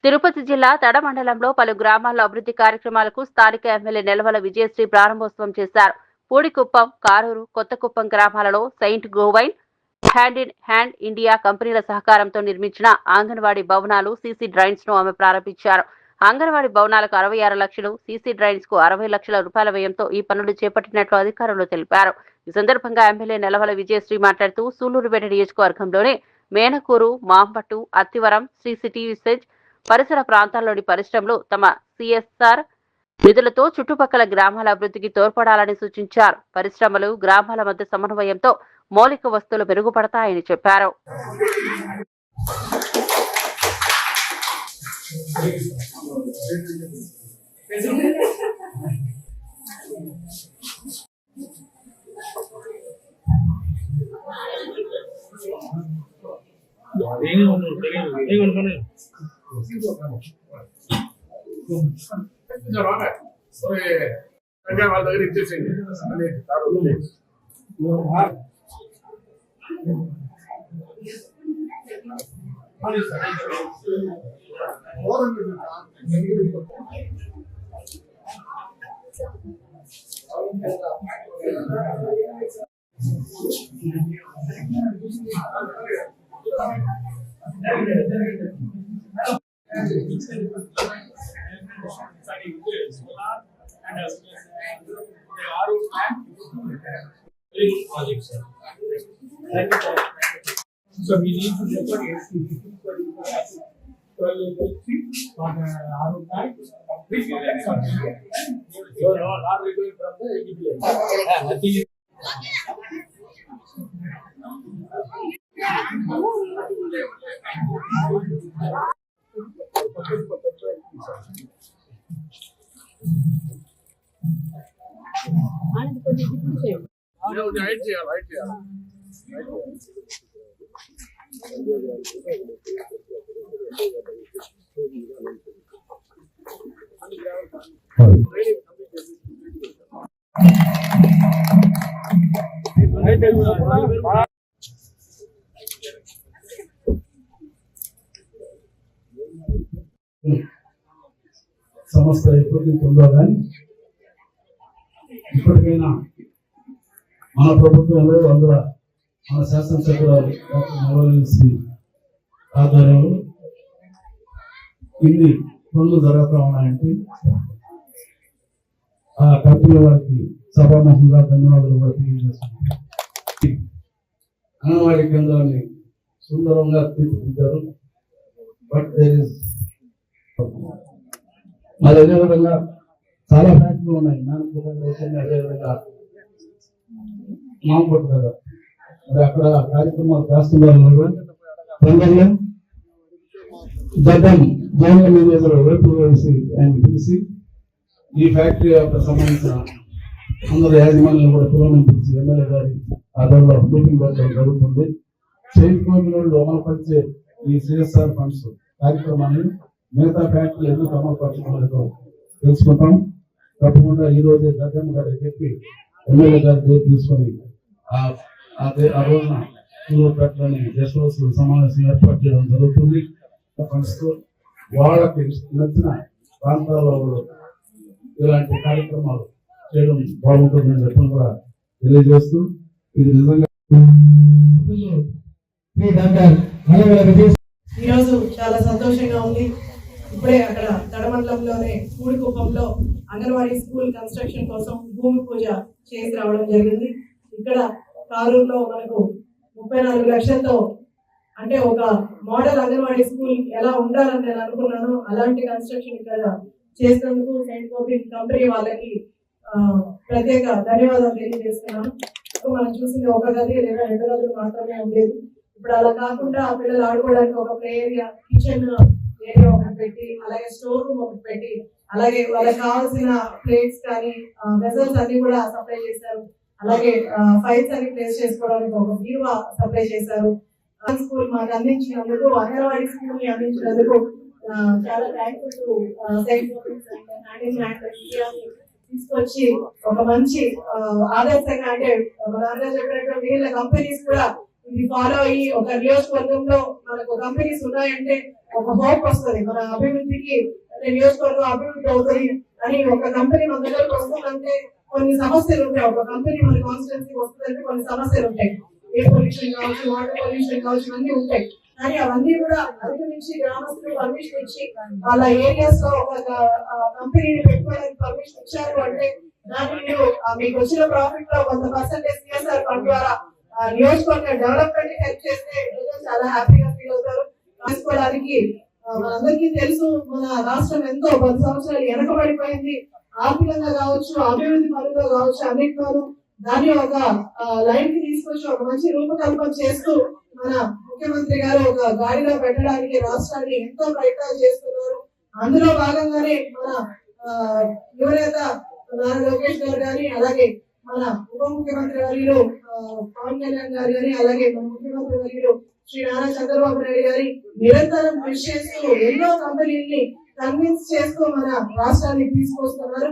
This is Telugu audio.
తిరుపతి జిల్లా తడ మండలంలో పలు గ్రామాల్లో అభివృద్ధి కార్యక్రమాలకు స్థానిక ఎమ్మెల్యే నెలవల విజయశ్రీ ప్రారంభోత్సవం చేశారు. పూడికుప్పం, కారూరు, కొత్తకుప్పం గ్రామాలలో Saint Gobain, hand in hand India కంపెనీల సహకారంతో నిర్మించిన అంగన్వాడీ భవనాలు, సీసీ డ్రైన్స్ ను ఆమె ప్రారంభించారు. అంగన్వాడీ భవనాలకు 66 లక్షలు, సీసీ డ్రైన్స్ కు 60 లక్షల రూపాయల వ్యయంతో ఈ పనులు చేపట్టినట్లు అధికారులు తెలిపారు. ఈ సందర్భంగా ఎమ్మెల్యే నెలవల విజయశ్రీ మాట్లాడుతూ సూళ్లూరుపేట నియోజకవర్గంలోని మేనకూరు, మాంపట్టు, అత్తివరం, శ్రీ సిటీ విసేజ్ పరిసర ప్రాంతాల్లోని పరిశ్రమలు తమ సిఎస్ఆర్ నిధులతో చుట్టుపక్కల గ్రామాల అభివృద్ధికి తోడ్పడాలని సూచించారు. పరిశ్రమలు, గ్రామాల మధ్య సమన్వయంతో మౌలిక వస్తువులు మెరుగుపడతాయని చెప్పారు. వాళ్ళ దగ్గర ఇచ్చేసేయండి. So we need to look at సంస్థ ఎప్పటికీ ఉందో కానీ ఇప్పటికైనా మన ప్రభుత్వంలో అందులో మన శాసనసభ్యురాలు డాక్టర్ నెలవల ఆధ్వర్యంలో ఇన్ని పనులు జరుగుతూ ఉన్నాయంటే ఆ కంపెనీ వారికి సభాముఖంగా ధన్యవాదాలు కూడా తెలియజేస్తున్నాం. అంగన్వాడీ కేంద్రాన్ని సుందరంగా తీర్చిదిద్దారు. బట్ మరి అదేవిధంగా చాలా ఫ్యాక్టరీలు ఉన్నాయి. అదేవిధంగా మామూలు కదా మరి అక్కడ కార్యక్రమాలు చేస్తున్నారు. తొందరలో గతం జనరల్ మేనేజర్ వైపు వేసి ఆయన పిలిచి ఈ ఫ్యాక్టరీ యొక్క సంబంధించిన అందరు యాజమాన్యం కూడా పిలువనిపించి ఎమ్మెల్యే గారి ఆధ్వర్యంలో మీటింగ్ పెట్టడం జరుగుతుంది. సెయింట్ గోవింద్ అమలుపరిచే ఈ సిఎస్ఆర్ ఫండ్స్ కార్యక్రమాన్ని మిగతా ఫ్యాక్టరీలు ఎందుకు అమలుపరచడంలో తెలుసుకుంటాం. తప్పకుండా ఈ రోజే గద్దెమ్మ గారు చెప్పి ఎమ్మెల్యే గారి తీసుకొని ఆ రోజున సూళ్ళూరుపేటలోని గెస్ట్ హౌస్ సమావేశం ఏర్పాటు చేయడం జరుగుతుంది. వాళ్ళకి నచ్చిన ప్రాంతాల్లో ఇలాంటి కార్యక్రమాలు చేయడం బాగుంటుందని చెప్పడం కూడా తెలియజేస్తూ ఇది నిజంగా ఈరోజు చాలా సంతోషంగా ఉంది. ఇప్పుడే అక్కడ తడమండలంలోనే పూడికుప్పంలో అంగన్వాడీ స్కూల్ కన్స్ట్రక్షన్ కోసం భూమి పూజ చేసి రావడం జరిగింది. ఇక్కడ కారూరులో మనకు 34 లక్షలతో అంటే ఒక మోడల్ అంగన్వాడీ స్కూల్ ఎలా ఉండాలని నేను అనుకున్నాను. అలాంటి కన్స్ట్రక్షన్ ఇక్కడ చేసినందుకు సెయింట్ గోవింద్ కంపెనీ వాళ్ళకి ప్రత్యేక ధన్యవాదాలు తెలియజేస్తున్నాను. మనం చూసింది ఒక గది లేదా 2 గదులు మాత్రమే ఉండేది. ఇప్పుడు అలా కాకుండా పిల్లలు ఆడుకోవడానికి ఒక ప్లే ఏరియా, కిచెన్ ఏరియా ఒకటి పెట్టి, అలాగే స్టోర్ రూమ్ ఒకటి పెట్టి, అలాగే వాళ్ళకి కావాల్సిన ప్లేట్స్ కానీ వెజల్స్ అన్ని కూడా సప్లై చేశారు. అలాగే ఫైల్స్ అన్ని ప్లేస్ చేసుకోవడానికి ఒక బీరువా సప్లై చేశారు. స్కూల్ మాకు అందించినందుకు, అంగన్వాడీ స్కూల్ ని అందించినందుకు చాలా థ్యాంక్ఫుల్. తీసుకొచ్చి ఒక మంచి ఆదర్శంగా అంటే మన అందరూ చెప్పినట్టు వీళ్ళ కంపెనీస్ కూడా ఇది ఫాలో అయ్యి ఒక నియోజకవర్గంలో మనకు కంపెనీస్ ఉన్నాయంటే ఒక హోప్ వస్తుంది, మన అభివృద్ధికి నియోజకవర్గం అభివృద్ధి అవుతుంది అని. ఒక కంపెనీ మన దగ్గరకు వస్తుందంటే కొన్ని సమస్యలు ఉంటాయి, ఒక కంపెనీ మన కాన్స్టిట్యున్సీ వస్తుందంటే కొన్ని సమస్యలు ఉంటాయి, ఎయిర్ పొల్యూషన్ కావచ్చు, వాటర్ పొల్యూషన్ కావచ్చు, అన్నీ ఉంటాయి. కానీ అవన్నీ కూడా అధిగమించి గ్రామస్తులు పర్మిషన్ ఇచ్చి వాళ్ళ ఏరియాస్ లో ఒక కంపెనీని పెట్టుకోవడానికి పర్మిషన్ ఇచ్చారు అంటే దాన్ని మీరు మీకు వచ్చిన ప్రాఫిట్ లో 100% CSR ఫండ్ ద్వారా నియోజకవర్గ డెవలప్మెంట్ హెల్ప్ చేస్తే చాలా హ్యాపీగా ఫీల్ అవుతారు. రాసుకోవడానికి మనందరికీ తెలుసు, మన రాష్ట్రం ఎంతో 10 సంవత్సరాలు వెనకబడిపోయింది, ఆర్థికంగా కావచ్చు, అభివృద్ధి పనుల్లో కావచ్చు, అన్నింటిలోనూ. దాన్ని ఒక లైన్ కి తీసుకొచ్చి ఒక మంచి రూపకల్పన చేస్తూ మన ముఖ్యమంత్రి గారు ఒక గాడిలో పెట్టడానికి రాష్ట్రాన్ని ఎంతో ప్రయత్నాలు చేస్తున్నారు. అందులో భాగంగానే మన యువనేత నారా లోకేష్ గారు కానీ, అలాగే మన ఉప ముఖ్యమంత్రి వర్యులు పవన్ కళ్యాణ్ గారు కానీ, అలాగే మన ముఖ్యమంత్రి వర్యులు శ్రీ నారా చంద్రబాబు నాయుడు గారి నిరంతరం కృషి చేస్తూ ఎన్నో కంపెనీల్ని కన్విన్స్ చేస్తూ మన రాష్ట్రానికి తీసుకొస్తున్నారు.